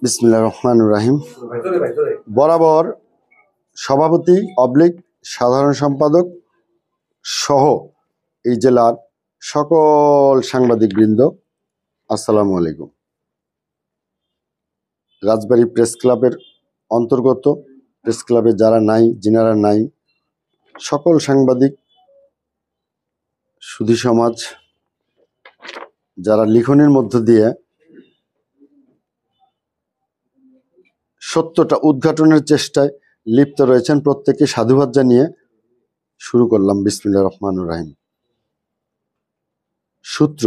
বিসমিল্লাহির রহমানির রহিম। বরাবর সভাপতি অবলিক সাধারণ সম্পাদক সহ এই জেলার সকল সাংবাদিকবৃন্দ, আসসালামু আলাইকুম। রাজবাড়ী প্রেস ক্লাবের অন্তর্গত প্রেস ক্লাবে যিনারা নাই সকল সাংবাদিক সুধী সমাজ, যারা লিখনের মধ্য দিয়ে সত্যটা উদ্ঘাটনের চেষ্টায় লিপ্ত রয়েছেন, প্রত্যেককে সাধুবাদ জানিয়ে শুরু করলাম। বিসমিল্লাহির রহমানির রহিম। সূত্র: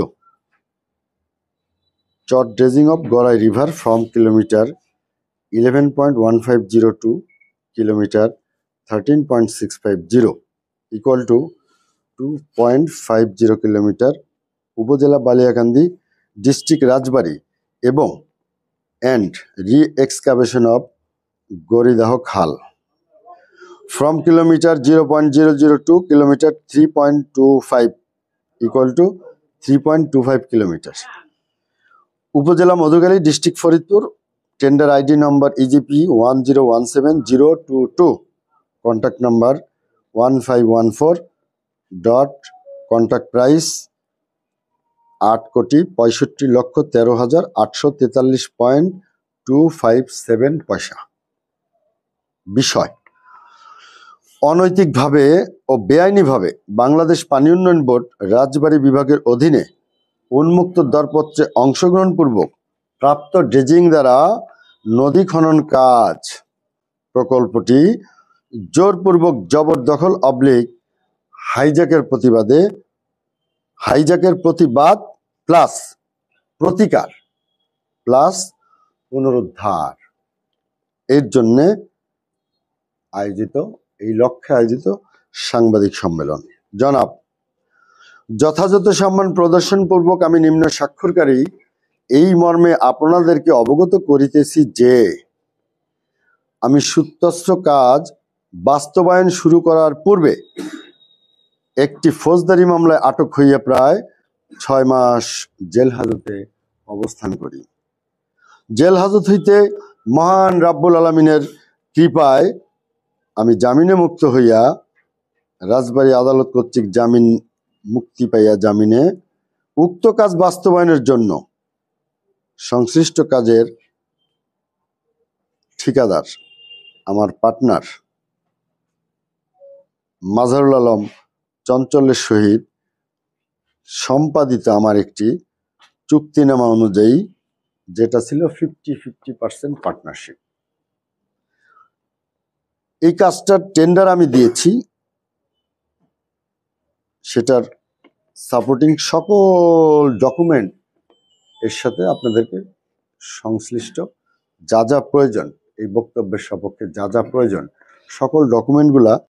চট dredging of Gorai river from kilometre 11.1502 to kilometre 13.650 equal to 2.50 kilometre, উপজেলা বালিয়াকান্দি, ডিস্ট্রিক্ট রাজবাড়ী, এবং and re-excavation of Goridaho Khal from kilometer 0.002 kilometer 3.25 equal to 3.25 kilometers. Upazila Madhukhali, district Faridpur, tender ID number EGP 1017022, contact number 1514, dot contact price 8,13,843.257 পয়সা। বিষয়: অনৈতিকভাবে ও বেআইনিভাবে বাংলাদেশ পানি উন্নয়ন board রাজবাড়ী বিভাগের অধীনে উন্মুক্ত দরপত্রে অংশগ্রহণপূর্বক প্রাপ্ত ড্রেজিং দ্বারা নদী খনন কাজ প্রকল্পটি জোরপূর্বক জবরদখল অবলিক হাইজ্যাকের প্রতিবাদ প্লাস প্রতিকার প্লাস পুনরুদ্ধার এর জন্যে এই লক্ষ্যে আয়োজিত সাংবাদিক সম্মেলন। জনাব, যথাযথ সম্মান প্রদর্শনপূর্বক আমি নিম্ন স্বাক্ষরকারী এই মর্মে আপনাদেরকে অবগত করিতেছি যে আমি সুত্যস্ত্র কাজ বাস্তবায়ন শুরু করার পূর্বে একটি ফৌজদারি মামলায় আটক হইয়া প্রায় 6 মাস জেল হাজতে অবস্থান করি। জেল হাজত হইতে মহান রাব্বুল আলামিনের কৃপায় আমি জামিনে মুক্ত হইয়া রাজবাড়ী আদালত কর্তৃক জামিন মুক্তি পাইয়া জামিনে উক্ত কাজ বাস্তবায়নের জন্য সংশ্লিষ্ট কাজের ঠিকাদার আমার পার্টনার মাজারুল আলম চঞ্চলের সহিত সম্পাদিত আমার একটি চুক্তিনামা অনুযায়ী, যেটা ছিল 50-50% পার্টনারশিপ, এই কাজটার টেন্ডার আমি দিয়েছি। সেটার সাপোর্টিং সকল ডকুমেন্ট এর সাথে আপনাদেরকে সংশ্লিষ্ট যা যা প্রয়োজন, এই বক্তব্যের সপক্ষে যা যা প্রয়োজন সকল ডকুমেন্টগুলা